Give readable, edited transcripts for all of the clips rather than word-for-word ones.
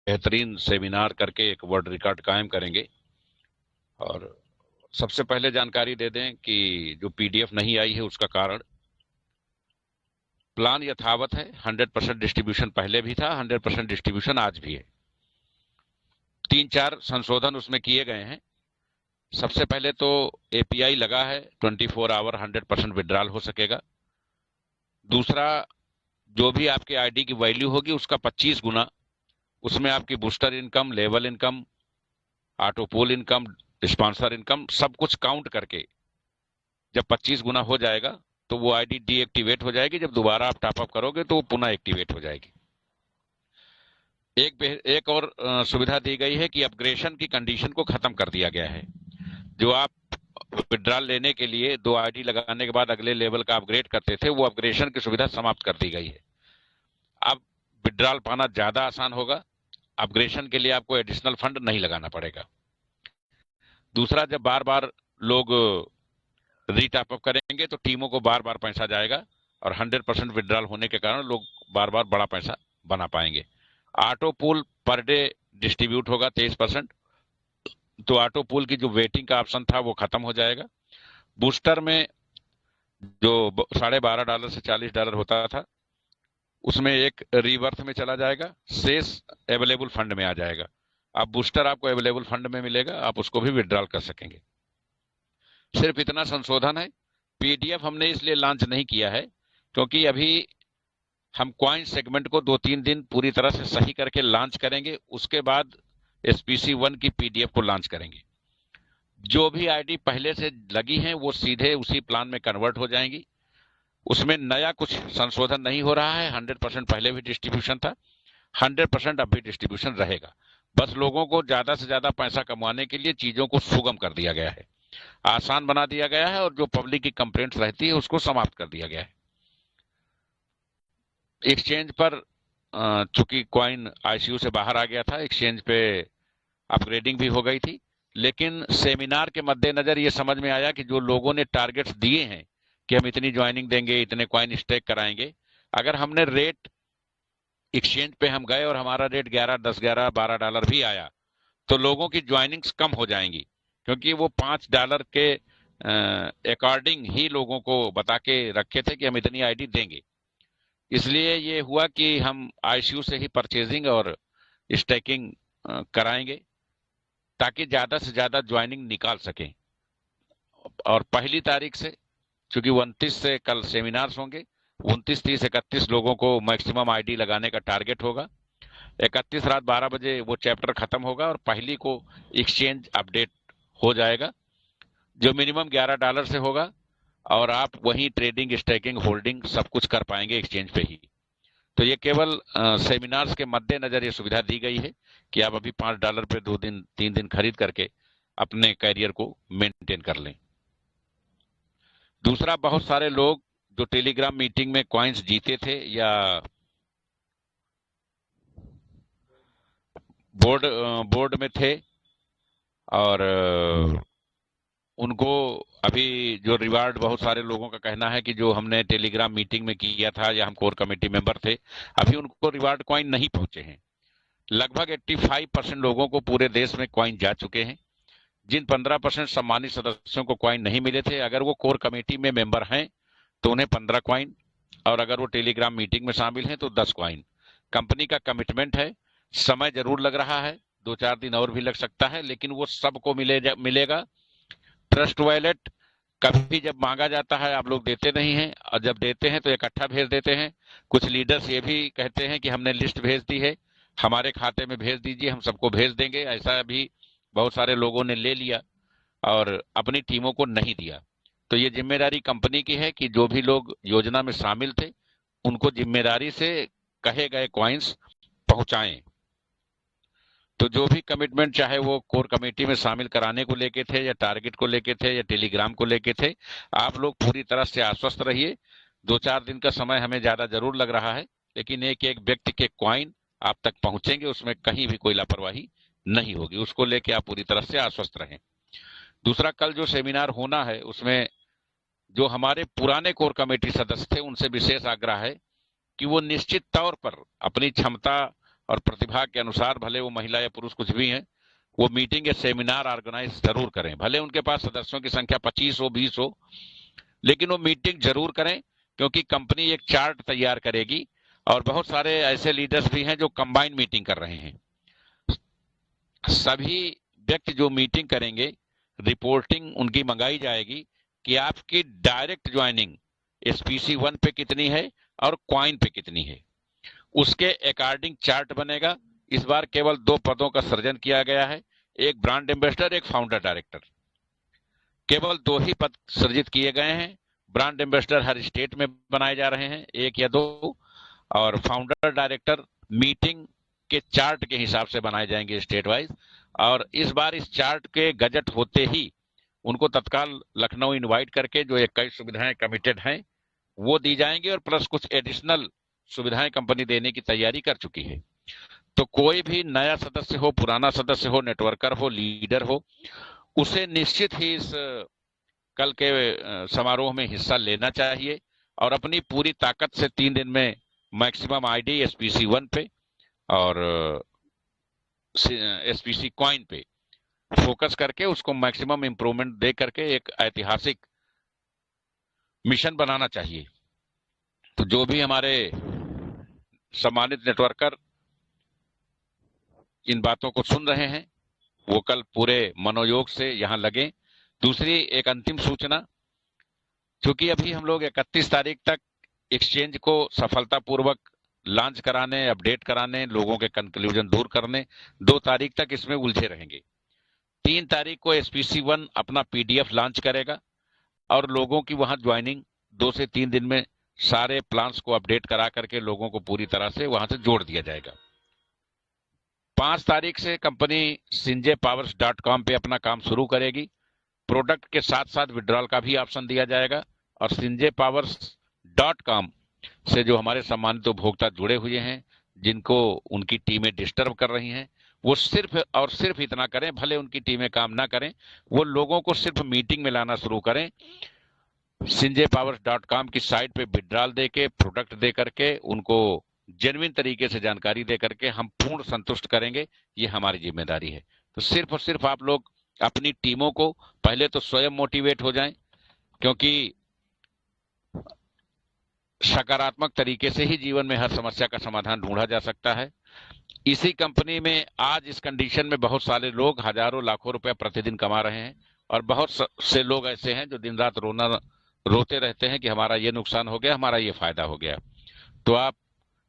बेहतरीन सेमिनार करके एक वर्ल्ड रिकॉर्ड कायम करेंगे। और सबसे पहले जानकारी दे दें कि जो पीडीएफ नहीं आई है उसका कारण, प्लान यथावत है। 100% डिस्ट्रीब्यूशन पहले भी था, 100% डिस्ट्रीब्यूशन आज भी है। 3-4 संशोधन उसमें किए गए हैं। सबसे पहले तो एपीआई लगा है, 24 आवर 100% विड्रॉल हो सकेगा। दूसरा, जो भी आपके आईडी की वैल्यू होगी उसका 25 गुना उसमें आपकी booster income, level income, autopool income, sponsor income सब कुछ काउंट करके जब 25 गुना हो जाएगा तो वो आईडी डीएक्टिवेट हो जाएगी। जब दोबारा आप टॉपअप करोगे तो वो पुनः एक्टिवेट हो जाएगी। एक और सुविधा दी गई है कि अपग्रेडेशन की कंडीशन को खत्म कर दिया गया है। जो आप विड्रॉल लेने के लिए 2 आईडी लगाने के बाद अगले लेवल का अपग्रेड करते थे, वो अपग्रेडेशन की सुविधा समाप्त कर दी गई है। अब विड्रॉल पाना ज्यादा आसान होगा। अपग्रेडेशन के लिए आपको एडिशनल फंड नहीं लगाना पड़ेगा। दूसरा, जब बार बार लोग रीटॉपअप करेंगे तो टीमों को बार बार पैसा जाएगा और 100% विड्रॉल होने के कारण लोग बार बार बड़ा पैसा बना पाएंगे। Auto pool per day distribute होगा 23%, तो ऑटो पूल की जो वेटिंग का ऑप्शन था वो खत्म हो जाएगा। बूस्टर में जो $12.5 से $40 होता था उसमें एक रीवर्थ में चला जाएगा, शेष अवेलेबल फंड में आ जाएगा। अब बूस्टर आपको अवेलेबल फंड में मिलेगा, आप उसको भी विड्रॉल कर सकेंगे। सिर्फ इतना संशोधन है। पीडीएफ हमने इसलिए लॉन्च नहीं किया है क्योंकि अभी हम कॉइन सेगमेंट को 2-3 दिन पूरी तरह से सही करके लॉन्च करेंगे, उसके बाद एसपीसी 1 की पीडीएफ को लॉन्च करेंगे। जो भी आईडी पहले से लगी हैं वो सीधे उसी प्लान में कन्वर्ट हो जाएंगी। उसमें नया कुछ संशोधन नहीं हो रहा है। 100% पहले भी डिस्ट्रीब्यूशन था, 100% अब भी डिस्ट्रीब्यूशन रहेगा। बस लोगों को ज्यादा से ज्यादा पैसा कमाने के लिए चीजों को सुगम कर दिया गया है, आसान बना दिया गया है, और जो पब्लिक की कंप्लेंट्स रहती है उसको समाप्त कर दिया गया है। एक्सचेंज पर चूंकि कॉइन आईसीयू से बाहर आ गया था, एक्सचेंज पे अपग्रेडिंग भी हो गई थी, लेकिन सेमिनार के मद्देनजर ये समझ में आया कि जो लोगों ने टारगेट्स दिए हैं कि हम इतनी ज्वाइनिंग देंगे, इतने कॉइन स्टेक कराएंगे, अगर हमने रेट एक्सचेंज पे हम गए और हमारा रेट 11, 10, 11, $12 भी आया तो लोगों की ज्वाइनिंग्स कम हो जाएंगी, क्योंकि वो $5 के अकॉर्डिंग ही लोगों को बता के रखे थे कि हम इतनी आईडी देंगे। इसलिए ये हुआ कि हम आईसीयू से ही परचेजिंग और स्टेकिंग कराएंगे ताकि ज्यादा से ज्यादा ज्वाइनिंग निकाल सकें। और 1 तारीख से, चूंकि 29 से कल सेमिनार्स होंगे, 29, 30, 31 लोगों को मैक्सिमम आईडी लगाने का टारगेट होगा। 31 रात 12 बजे वो चैप्टर खत्म होगा और 1 को एक्सचेंज अपडेट हो जाएगा, जो मिनिमम $11 से होगा, और आप वहीं ट्रेडिंग, स्टेकिंग, होल्डिंग सब कुछ कर पाएंगे एक्सचेंज पे ही। तो ये केवल सेमिनार्स के मद्देनजर ये सुविधा दी गई है कि आप अभी $5 पे 2 दिन 3 दिन खरीद करके अपने कैरियर को मेंटेन कर लें। दूसरा, बहुत सारे लोग जो टेलीग्राम मीटिंग में कॉइन्स जीते थे या बोर्ड में थे, और उनको अभी जो रिवार्ड, बहुत सारे लोगों का कहना है कि जो हमने टेलीग्राम मीटिंग में किया था या हम कोर कमेटी मेंबर थे, अभी उनको रिवार्ड कॉइन नहीं पहुंचे हैं। लगभग 85% लोगों को पूरे देश में कॉइन जा चुके हैं। जिन 15% सम्मानित सदस्यों को कॉइन नहीं मिले थे, अगर वो कोर कमेटी में मेंबर हैं तो उन्हें 15 कॉइन, और अगर वो टेलीग्राम मीटिंग में शामिल हैं तो 10 कॉइन। कंपनी का कमिटमेंट है। समय जरूर लग रहा है, 2-4 दिन और भी लग सकता है, लेकिन वो सबको मिलेगा। ट्रस्ट वॉलेट कभी जब मांगा जाता है आप लोग देते नहीं हैं, और जब देते हैं तो इकट्ठा भेज देते हैं। कुछ लीडर्स ये भी कहते हैं कि हमने लिस्ट भेज दी है, हमारे खाते में भेज दीजिए, हम सबको भेज देंगे। ऐसा भी बहुत सारे लोगों ने ले लिया और अपनी टीमों को नहीं दिया। तो ये जिम्मेदारी कंपनी की है कि जो भी लोग योजना में शामिल थे उनको जिम्मेदारी से कहे गए कॉइन्स पहुंचाएं। तो जो भी कमिटमेंट, चाहे वो कोर कमेटी में शामिल कराने को लेके थे या टारगेट को लेके थे या टेलीग्राम को लेके थे, आप लोग पूरी तरह से आश्वस्त रहिए। 2-4 दिन का समय हमें ज्यादा जरूर लग रहा है, लेकिन एक एक व्यक्ति के कॉइन आप तक पहुंचेंगे, उसमें कहीं भी कोई लापरवाही नहीं होगी। उसको लेके आप पूरी तरह से आश्वस्त रहें। दूसरा, कल जो सेमिनार होना है उसमें जो हमारे पुराने कोर कमेटी सदस्य थे उनसे विशेष आग्रह है कि वो निश्चित तौर पर अपनी क्षमता और प्रतिभा के अनुसार, भले वो महिला या पुरुष कुछ भी हैं, वो मीटिंग या सेमिनार ऑर्गेनाइज जरूर करें। भले उनके पास सदस्यों की संख्या 25 हो, 20 हो, लेकिन वो मीटिंग जरूर करें, क्योंकि कंपनी एक चार्ट तैयार करेगी। और बहुत सारे ऐसे लीडर्स भी हैं जो कंबाइन मीटिंग कर रहे हैं। सभी व्यक्ति जो मीटिंग करेंगे, रिपोर्टिंग उनकी मंगाई जाएगी कि आपकी डायरेक्ट ज्वाइनिंग एसपीसी 1 पे कितनी है और क्वाइन पे कितनी है। उसके अकॉर्डिंग चार्ट बनेगा। इस बार केवल 2 पदों का सृजन किया गया है, एक ब्रांड एम्बेसडर, एक फाउंडर डायरेक्टर। केवल 2 ही पद सृजित किए गए हैं। ब्रांड एम्बेसडर हर स्टेट में बनाए जा रहे हैं, 1 या 2, और फाउंडर डायरेक्टर मीटिंग के चार्ट के हिसाब से बनाए जाएंगे स्टेट वाइज। और इस बार इस चार्ट के गजट होते ही उनको तत्काल लखनऊ इनवाइट करके जो 21 सुविधाएं कमिटेड हैं वो दी जाएंगी, और प्लस कुछ एडिशनल सुविधाएं कंपनी देने की तैयारी कर चुकी है। तो कोई भी नया सदस्य हो, पुराना सदस्य हो, नेटवर्कर हो, लीडर हो, उसे निश्चित ही इस कल के समारोह में हिस्सा लेना चाहिए और अपनी पूरी ताकत से 3 दिन में मैक्सिमम आईडी एसपीसी 1 पे और एसपीसी क्वाइन पे फोकस करके उसको मैक्सिमम इंप्रूवमेंट दे करके एक ऐतिहासिक मिशन बनाना चाहिए। तो जो भी हमारे सम्मानित नेटवर्कर इन बातों को सुन रहे हैं वो कल पूरे मनोयोग से यहां लगे। दूसरी एक अंतिम सूचना, क्योंकि अभी हम लोग 31 तारीख तक एक्सचेंज को सफलतापूर्वक लॉन्च कराने, अपडेट कराने, लोगों के कंक्लूजन दूर करने, 2 तारीख तक इसमें उलझे रहेंगे। 3 तारीख को एसपीसी 1 अपना पीडीएफ लॉन्च करेगा और लोगों की वहां ज्वाइनिंग 2 से 3 दिन में सारे प्लान्स को अपडेट करा करके लोगों को पूरी तरह से वहां से जोड़ दिया जाएगा। 5 तारीख से कंपनी sinjpowers.com पे अपना काम शुरू करेगी। प्रोडक्ट के साथ साथ विड्रॉल का भी ऑप्शन दिया जाएगा और sinjpowers.com से जो हमारे सम्मानित उपभोक्ता जुड़े हुए हैं, जिनको उनकी टीमें डिस्टर्ब कर रही हैं, वो सिर्फ और सिर्फ इतना करें, भले उनकी टीमें काम ना करें, वो लोगों को सिर्फ मीटिंग में लाना शुरू करें। sinjpowers.com की साइट पे विड्रॉल दे के, प्रोडक्ट दे करके, उनको जेन्युइन तरीके से जानकारी दे करके हम पूर्ण संतुष्ट करेंगे। ये हमारी जिम्मेदारी है। तो सिर्फ और सिर्फ आप लोग अपनी टीमों को पहले तो स्वयं मोटिवेट हो जाएं, क्योंकि सकारात्मक तरीके से ही जीवन में हर समस्या का समाधान ढूंढा जा सकता है। इसी कंपनी में आज इस कंडीशन में बहुत सारे लोग हजारों लाखों रुपए प्रतिदिन कमा रहे हैं और बहुत से लोग ऐसे हैं जो दिन रात रोते रहते हैं कि हमारा ये नुकसान हो गया, हमारा ये फायदा हो गया। तो आप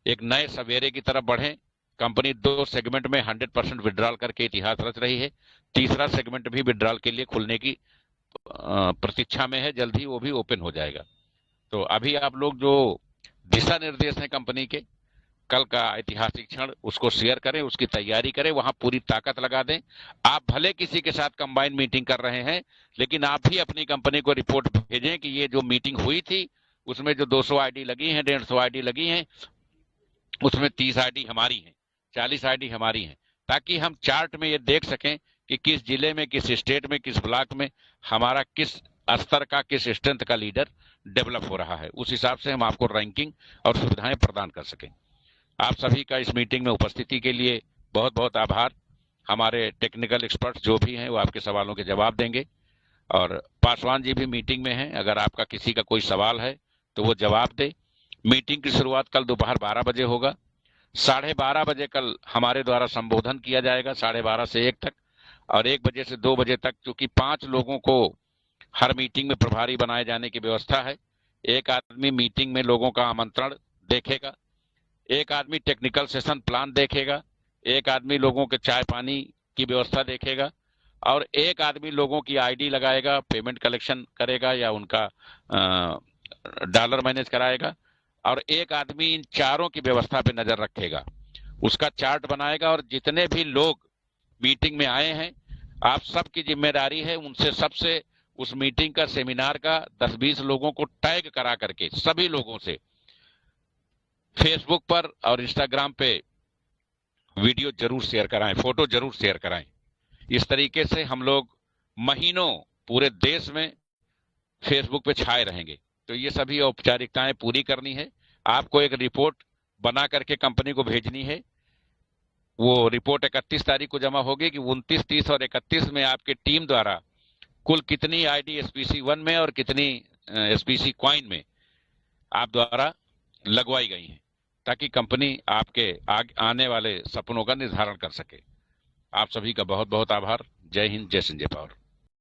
एक नए सवेरे की तरफ बढ़ें। कंपनी 2 सेगमेंट में 100% विड्रॉल करके इतिहास रच रही है। तीसरा सेगमेंट भी विड्रॉल के लिए खुलने की प्रतीक्षा में है, जल्द ही वो भी ओपन हो जाएगा। तो अभी आप लोग जो दिशा निर्देश हैं कंपनी के, कल का ऐतिहासिक क्षण, उसको शेयर करें, उसकी तैयारी करें, वहां पूरी ताकत लगा दें। आप भले किसी के साथ कंबाइन मीटिंग कर रहे हैं, लेकिन आप भी अपनी कंपनी को रिपोर्ट भेजें कि ये जो मीटिंग हुई थी उसमें जो 200 आईडी लगी हैं, 150 आईडी लगी हैं, उसमें 30 आईडी हमारी हैं, 40 आईडी हमारी हैं, ताकि हम चार्ट में ये देख सकें कि किस जिले में, किस स्टेट में, किस ब्लॉक में हमारा किस स्तर का, किस स्ट्रेंथ का लीडर डेवलप हो रहा है। उस हिसाब से हम आपको रैंकिंग और सुविधाएं प्रदान कर सकें। आप सभी का इस मीटिंग में उपस्थिति के लिए बहुत बहुत आभार। हमारे टेक्निकल एक्सपर्ट्स जो भी हैं वो आपके सवालों के जवाब देंगे और पासवान जी भी मीटिंग में हैं। अगर आपका किसी का कोई सवाल है तो वो जवाब दे। मीटिंग की शुरुआत कल दोपहर 12 बजे होगा। 12:30 बजे कल हमारे द्वारा संबोधन किया जाएगा, 12:30 से 1 तक, और 1 बजे से 2 बजे तक। क्योंकि 5 लोगों को हर मीटिंग में प्रभारी बनाए जाने की व्यवस्था है। एक आदमी मीटिंग में लोगों का आमंत्रण देखेगा, एक आदमी टेक्निकल सेशन प्लान देखेगा, एक आदमी लोगों के चाय पानी की व्यवस्था देखेगा, और एक आदमी लोगों की आईडी लगाएगा, पेमेंट कलेक्शन करेगा या उनका डॉलर मैनेज कराएगा, और एक आदमी इन चारों की व्यवस्था पे नजर रखेगा, उसका चार्ट बनाएगा। और जितने भी लोग मीटिंग में आए हैं, आप सबकी जिम्मेदारी है उनसे सबसे उस मीटिंग का, सेमिनार का 10-20 लोगों को टैग करा करके सभी लोगों से फेसबुक पर और इंस्टाग्राम पे वीडियो जरूर शेयर कराएं, फोटो जरूर शेयर कराएं। इस तरीके से हम लोग महीनों पूरे देश में फेसबुक पे छाए रहेंगे। तो ये सभी औपचारिकताएं पूरी करनी है। आपको एक रिपोर्ट बना करके कंपनी को भेजनी है। वो रिपोर्ट 31 तारीख को जमा होगी कि 29, 30 और 31 में आपकी टीम द्वारा कुल कितनी आईडी एसपीसी 1 में और कितनी एसपीसी कॉइन में आप द्वारा लगवाई गई हैं, ताकि कंपनी आपके आने वाले सपनों का निर्धारण कर सके। आप सभी का बहुत बहुत आभार। जय हिंद, जय संजय पावर।